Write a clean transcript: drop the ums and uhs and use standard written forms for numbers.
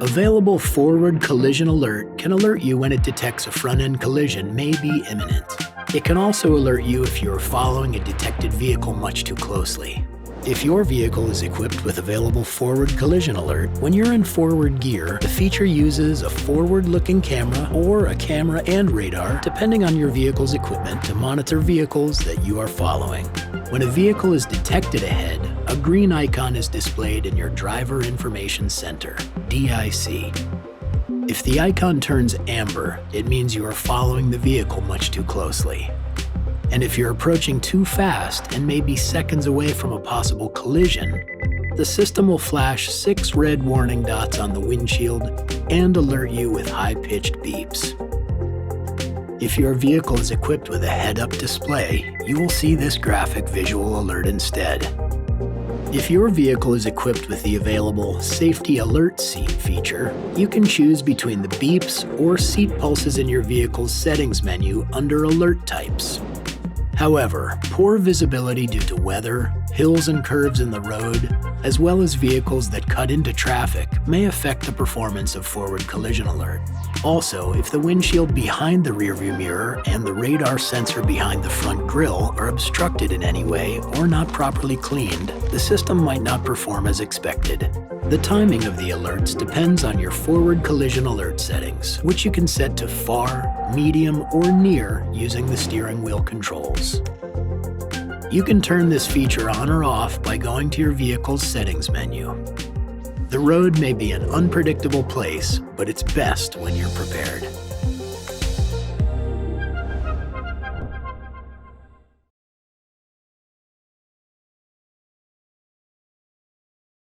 Available forward collision alert can alert you when it detects a front-end collision may be imminent. It can also alert you if you are following a detected vehicle much too closely. If your vehicle is equipped with available forward collision alert, when you're in forward gear, the feature uses a forward-looking camera or a camera and radar, depending on your vehicle's equipment, to monitor vehicles that you are following. When a vehicle is detected ahead, a green icon is displayed in your Driver Information Center, DIC. If the icon turns amber, it means you are following the vehicle much too closely. And if you're approaching too fast and may be seconds away from a possible collision, the system will flash 6 red warning dots on the windshield and alert you with high-pitched beeps. If your vehicle is equipped with a head-up display, you will see this graphic visual alert instead. If your vehicle is equipped with the available Safety Alert Seat feature, you can choose between the beeps or seat pulses in your vehicle's settings menu under alert types. However, poor visibility due to weather, hills and curves in the road, as well as vehicles that cut into traffic may affect the performance of forward collision alert. Also, if the windshield behind the rearview mirror and the radar sensor behind the front grille are obstructed in any way or not properly cleaned, the system might not perform as expected. The timing of the alerts depends on your forward collision alert settings, which you can set to far, medium, or near using the steering wheel controls. You can turn this feature on or off by going to your vehicle's settings menu. The road may be an unpredictable place, but it's best when you're prepared.